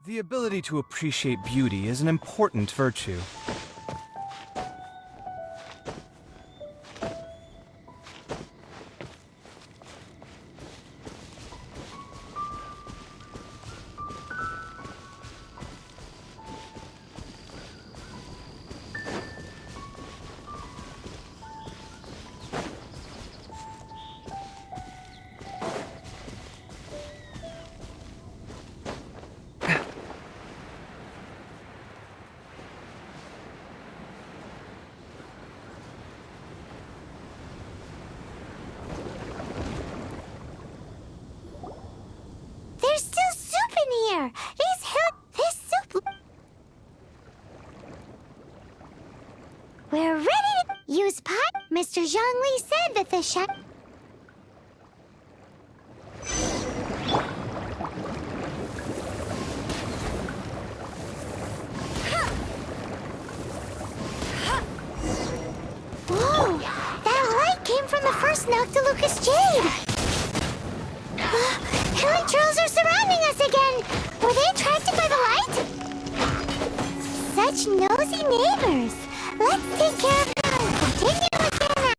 The ability to appreciate beauty is an important virtue. We're ready to use pot. Mr. Zhongli said that the Whoa! That light came from the first Noctilucous Jade! Trolls are surrounding us again! Were they attracted by the light? Such nosy neighbors! Let's take care of them and continue with their nap.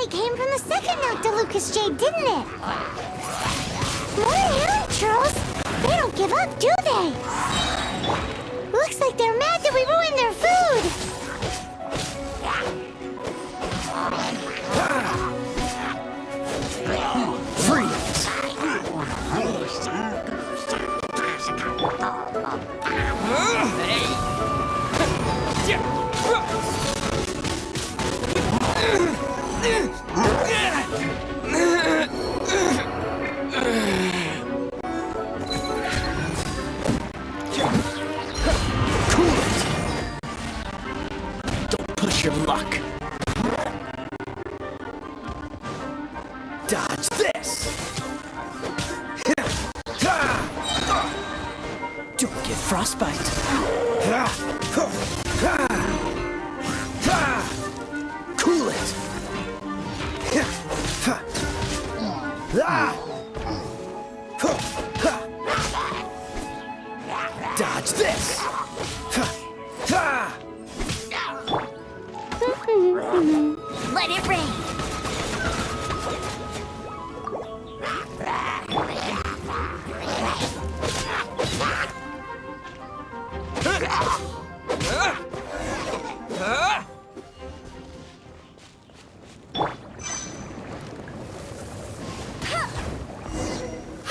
Came from the second Noctilucous Jade, didn't it? More Hairy Trolls? They don't give up, do they? Looks like they're mad that we ruined their food. Your luck. Dodge this. Don't get frostbite. Cool it. Dodge this. Let it rain.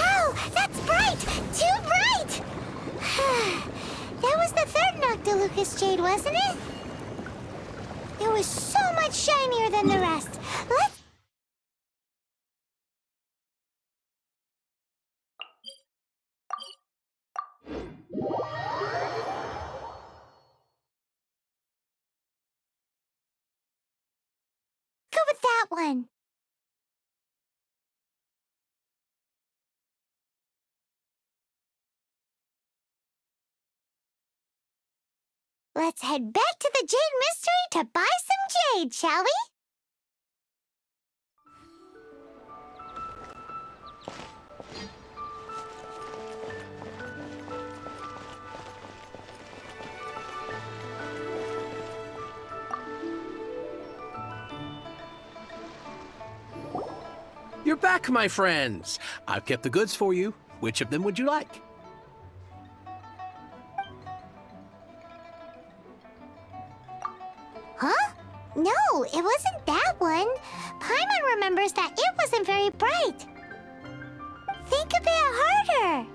Oh, that's bright! Too bright! That was the third Noctilucous Jade, wasn't it? It was so much shinier than the rest. Let's... go with that one. Let's head back to the Jade Mystery to buy some jade, shall we? You're back, my friends. I've kept the goods for you. Which of them would you like? Huh? No, it wasn't that one. Paimon remembers that it wasn't very bright. Think a bit harder.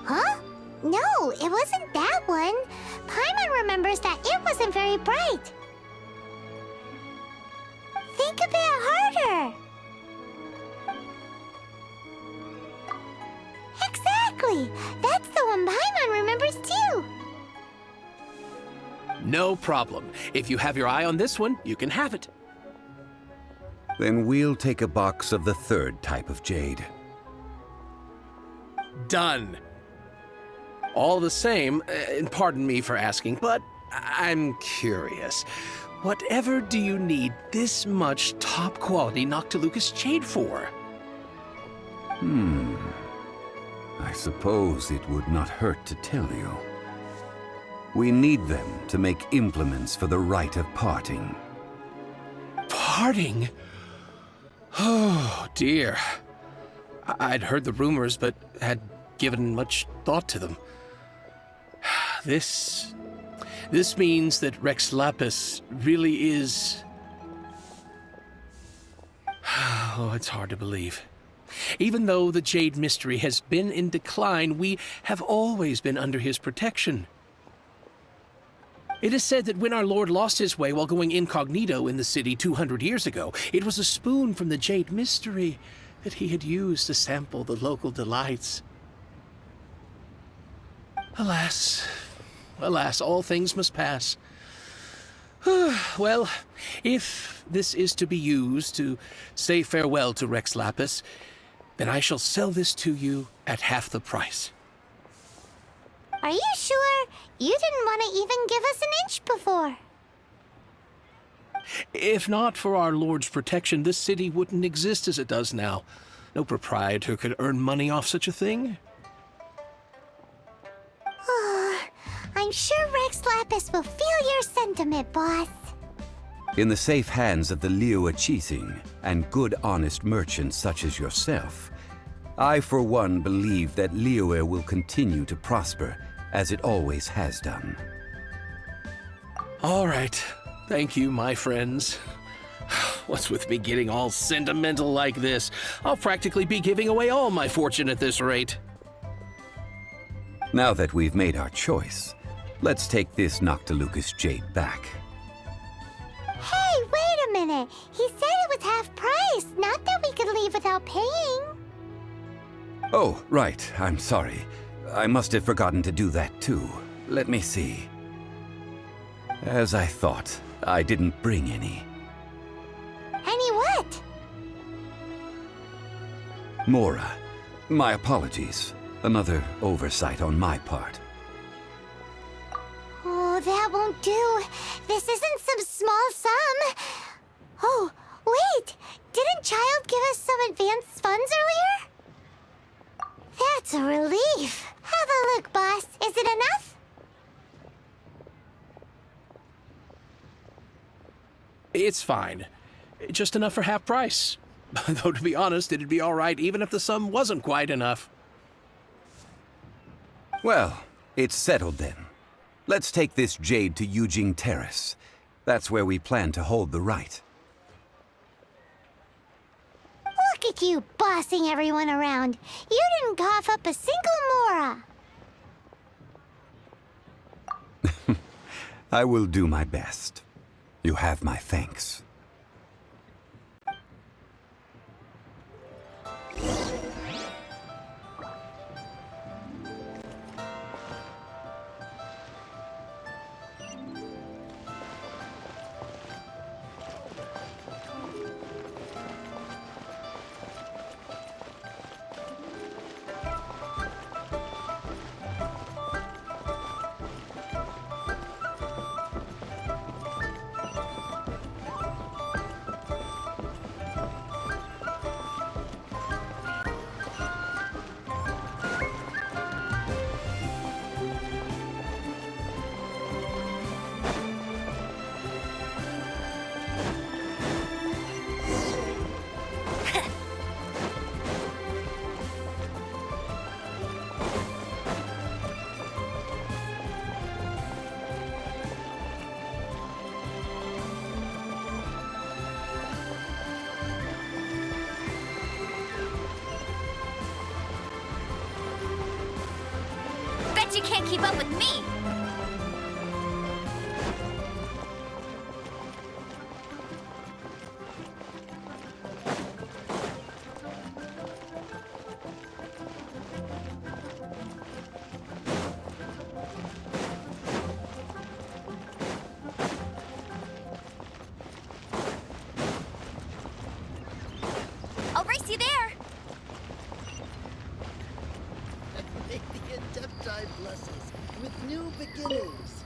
Huh? No, it wasn't that one. Paimon remembers that it wasn't very bright. Think a bit harder. Exactly! That's the one Paimon remembers too! No problem. If you have your eye on this one, you can have it. Then we'll take a box of the third type of jade. Done. All the same, and pardon me for asking, but I'm curious. Whatever do you need this much top-quality Noctilucous jade for? I suppose it would not hurt to tell you. We need them to make implements for the rite of parting. Parting? Oh, dear. I'd heard the rumors, but had given much thought to them. This means that Rex Lapis really is... Oh, it's hard to believe. Even though the Jade Mystery has been in decline, we have always been under his protection. It is said that when our Lord lost his way while going incognito in the city 200 years ago, it was a spoon from the Jade Mystery that he had used to sample the local delights. Alas, alas, all things must pass. Well, if this is to be used to say farewell to Rex Lapis, then I shall sell this to you at half the price. Are you sure? You didn't want to even give us an inch before. If not for our Lord's protection, this city wouldn't exist as it does now. No proprietor could earn money off such a thing. I'm sure Rex Lapis will feel your sentiment, boss. In the safe hands of the Liu Chising and good honest merchants such as yourself, I for one believe that Liu will continue to prosper as it always has done. All right. Thank you, my friends. What's with me getting all sentimental like this? I'll practically be giving away all my fortune at this rate. Now that we've made our choice, let's take this Noctilucous jade back. Hey, wait a minute. He said it was half price, not that we could leave without paying. Oh, right. I'm sorry. I must have forgotten to do that too. Let me see. As I thought, I didn't bring any. Any what? Mora, my apologies. Another oversight on my part. Oh, that won't do. This isn't some small sum. Oh, wait. Didn't Child give us some advanced funds earlier? That's a relief. Have a look, boss. Is it enough? It's fine. Just enough for half price. Though, to be honest, it'd be all right even if the sum wasn't quite enough. Well, it's settled then. Let's take this jade to Yujing Terrace. That's where we plan to hold the rite. Look at you bossing everyone around. You didn't cough up a single Mora. I will do my best. You have my thanks. She can't keep up with me! I'll race you there! May the Adepti bless us with new beginnings.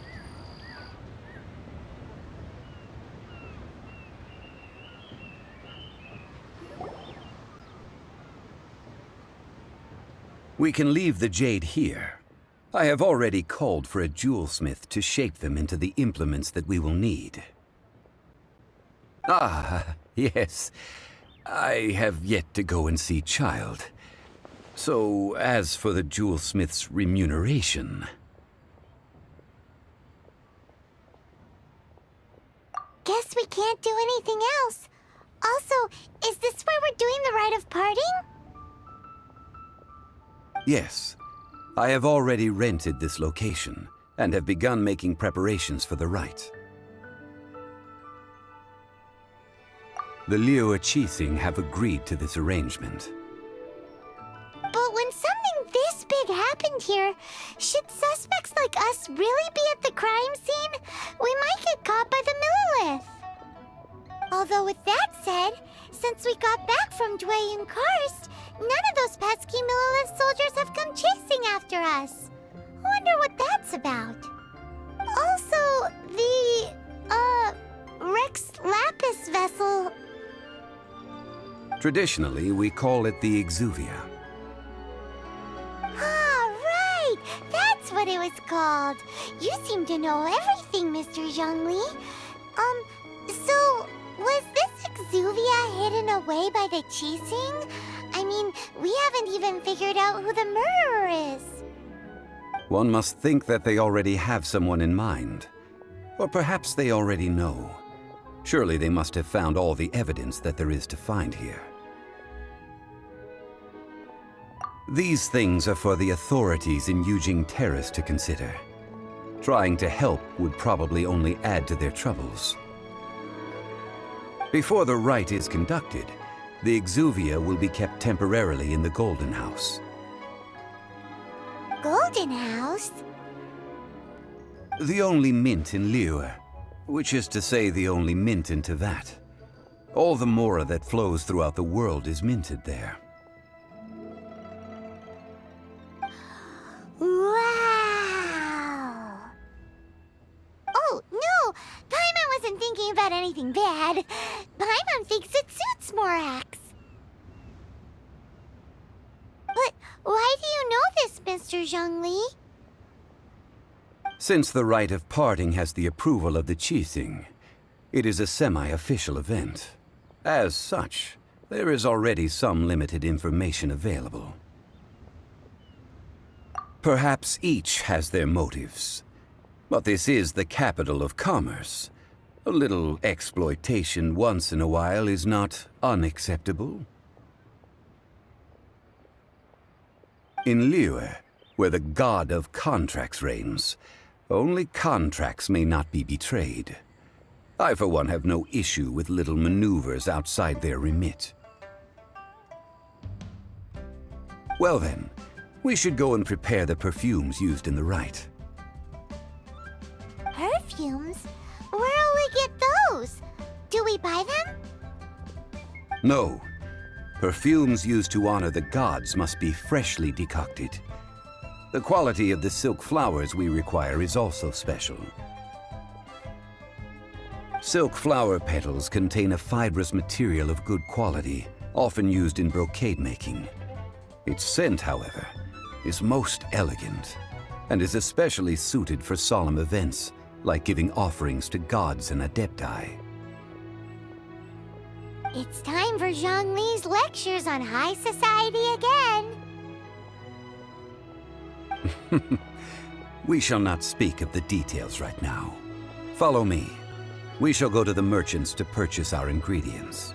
We can leave the jade here. I have already called for a jewelsmith to shape them into the implements that we will need. Ah, yes. I have yet to go and see Child. So, as for the jewelsmith's remuneration... Guess we can't do anything else. Also, is this where we're doing the rite of parting? Yes, I have already rented this location, and have begun making preparations for the rite. The Liu Qixing have agreed to this arrangement. But when something this big happened here, should suspects like us really be at the crime scene? We might get caught by the Millilith. Although with that said, since we got back from Dway and Karst, none of those pesky Millilith soldiers have come chasing after us. I wonder what that's about. Also, the, Rex Lapis vessel... Traditionally, we call it the Exuvia. Ah, right! That's what it was called. You seem to know everything, Mr. Zhongli. So, was this Exuvia hidden away by the Qixing? I mean, we haven't even figured out who the murderer is. One must think that they already have someone in mind. Or perhaps they already know. Surely they must have found all the evidence that there is to find here. These things are for the authorities in Yujing Terrace to consider. Trying to help would probably only add to their troubles. Before the rite is conducted, the Exuvia will be kept temporarily in the Golden House. Golden House? The only mint in Liyue, which is to say the only mint in Tevat. All the mora that flows throughout the world is minted there. Wow! Oh, no! Paimon wasn't thinking about anything bad. Paimon thinks it suits Morax. But why do you know this, Mr. Zhongli? Since the rite of parting has the approval of the Qixing, it is a semi-official event. As such, there is already some limited information available. Perhaps each has their motives, but this is the capital of commerce. A little exploitation once in a while is not unacceptable. In Liyue, where the god of contracts reigns, only contracts may not be betrayed. I, for one, have no issue with little maneuvers outside their remit. Well then, we should go and prepare the perfumes used in the rite. Perfumes? Where'll we get those? Do we buy them? No. Perfumes used to honor the gods must be freshly decocted. The quality of the silk flowers we require is also special. Silk flower petals contain a fibrous material of good quality, often used in brocade making. Its scent, however, is most elegant, and is especially suited for solemn events, like giving offerings to gods and adepti. It's time for Zhongli's lectures on high society again. We shall not speak of the details right now. Follow me. We shall go to the merchants to purchase our ingredients.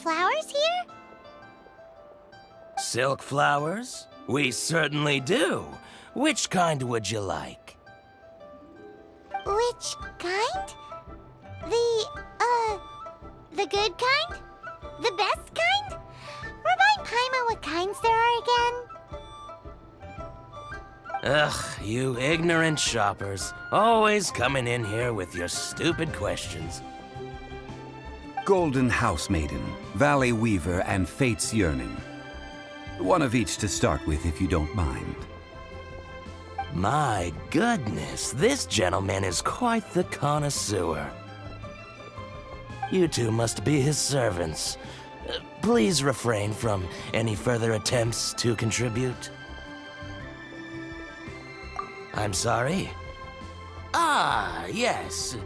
flowers here? Silk flowers? We certainly do. Which kind would you like? Which kind? The good kind? The best kind? Remind Paimon what kinds there are again. Ugh, you ignorant shoppers. Always coming in here with your stupid questions. Golden House Maiden, Valley Weaver, and Fate's Yearning. One of each to start with, if you don't mind. My goodness, this gentleman is quite the connoisseur. You two must be his servants. Please refrain from any further attempts to contribute. I'm sorry? Ah, yes.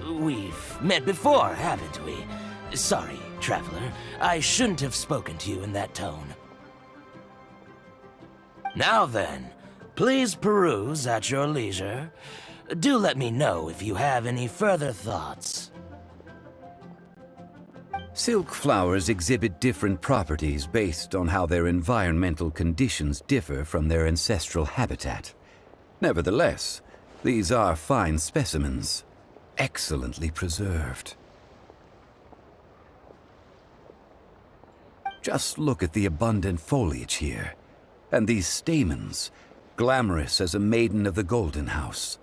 We've met before, haven't we? Sorry, traveler. I shouldn't have spoken to you in that tone. Now then, please peruse at your leisure. Do let me know if you have any further thoughts. Silk flowers exhibit different properties based on how their environmental conditions differ from their ancestral habitat. Nevertheless, these are fine specimens, excellently preserved. Just look at the abundant foliage here, and these stamens, glamorous as a maiden of the Golden House.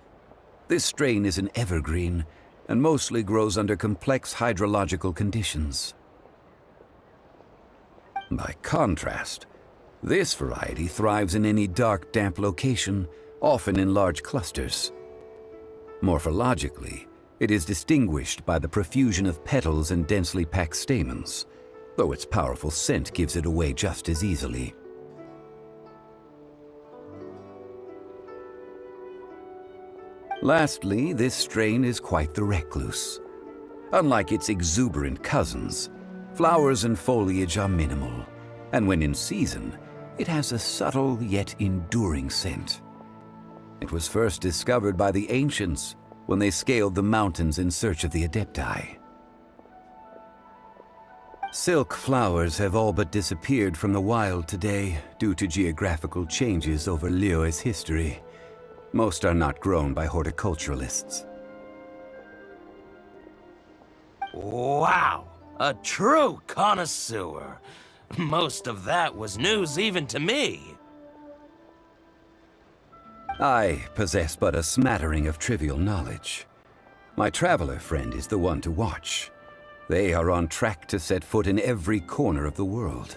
This strain is an evergreen, and mostly grows under complex hydrological conditions. By contrast, this variety thrives in any dark, damp location, often in large clusters. Morphologically, it is distinguished by the profusion of petals and densely packed stamens, though its powerful scent gives it away just as easily. Lastly, this strain is quite the recluse. Unlike its exuberant cousins, flowers and foliage are minimal, and when in season, it has a subtle yet enduring scent. It was first discovered by the ancients when they scaled the mountains in search of the Adepti. Silk flowers have all but disappeared from the wild today due to geographical changes over Liyue's history. Most are not grown by horticulturalists. Wow! A true connoisseur! Most of that was news even to me. I possess but a smattering of trivial knowledge. My traveler friend is the one to watch. They are on track to set foot in every corner of the world.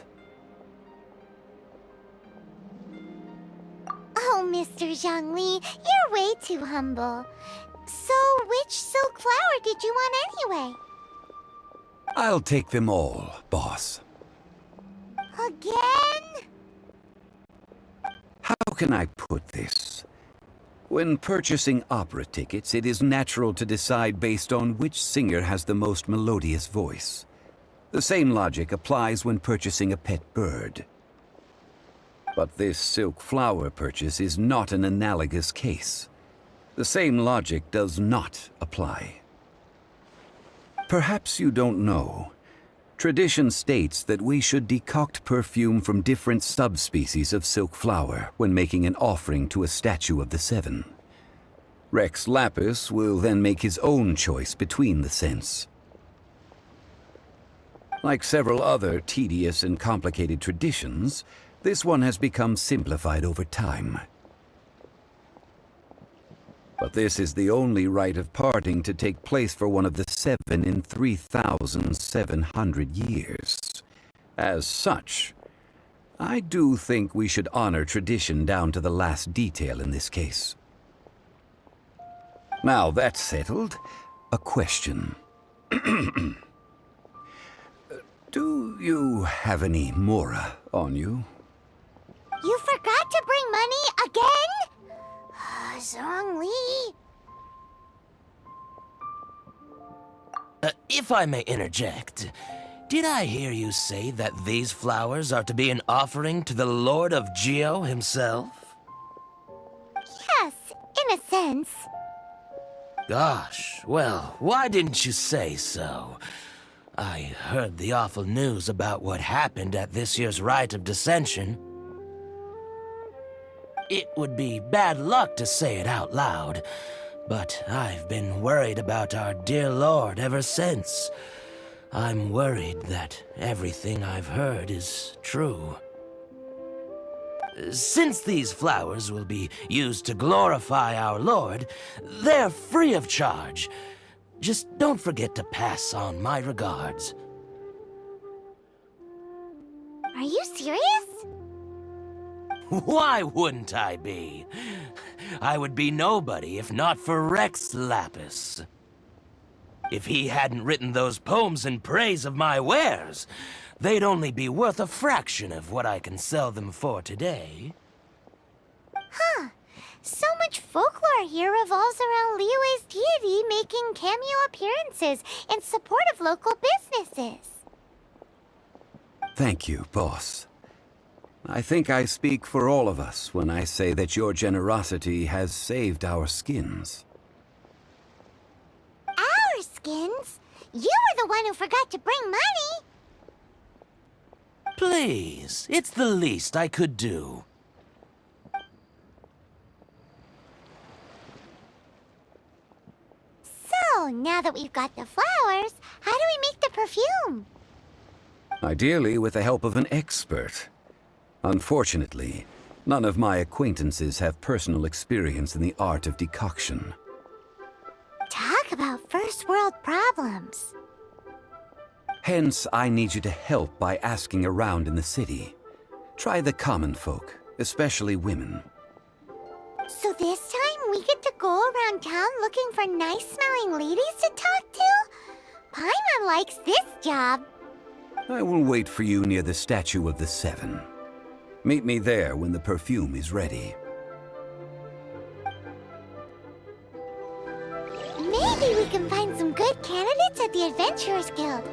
Oh, Mr. Zhongli, you're way too humble. So, which silk flower did you want anyway? I'll take them all, boss. Again? How can I put this? When purchasing opera tickets, it is natural to decide based on which singer has the most melodious voice. The same logic applies when purchasing a pet bird. But this silk flower purchase is not an analogous case. The same logic does not apply. Perhaps you don't know. Tradition states that we should decoct perfume from different subspecies of silk flower when making an offering to a statue of the Seven. Rex Lapis will then make his own choice between the scents. Like several other tedious and complicated traditions, this one has become simplified over time. But this is the only rite of parting to take place for one of the Seven in 3,700 years. As such, I do think we should honor tradition down to the last detail in this case. Now that's settled, a question. Do you have any Mora on you? You forgot to bring money again? Zhongli. If I may interject, did I hear you say that these flowers are to be an offering to the Lord of Geo himself? Yes, in a sense. Gosh, well, why didn't you say so? I heard the awful news about what happened at this year's Rite of Dissension. It would be bad luck to say it out loud, but I've been worried about our dear Lord ever since. I'm worried that everything I've heard is true. Since these flowers will be used to glorify our Lord, they're free of charge. Just don't forget to pass on my regards. Are you serious? Why wouldn't I be? I would be nobody if not for Rex Lapis. If he hadn't written those poems in praise of my wares, they'd only be worth a fraction of what I can sell them for today. Huh. So much folklore here revolves around Liyue's deity making cameo appearances in support of local businesses. Thank you, boss. I think I speak for all of us when I say that your generosity has saved our skins. Our skins? You were the one who forgot to bring money! Please, it's the least I could do. So, now that we've got the flowers, how do we make the perfume? Ideally with the help of an expert. Unfortunately, none of my acquaintances have personal experience in the art of decoction. Talk about first world problems. Hence, I need you to help by asking around in the city. Try the common folk, especially women. So this time we get to go around town looking for nice-smelling ladies to talk to? Paimon likes this job. I will wait for you near the Statue of the Seven. Meet me there when the perfume is ready. Maybe we can find some good candidates at the Adventurers Guild.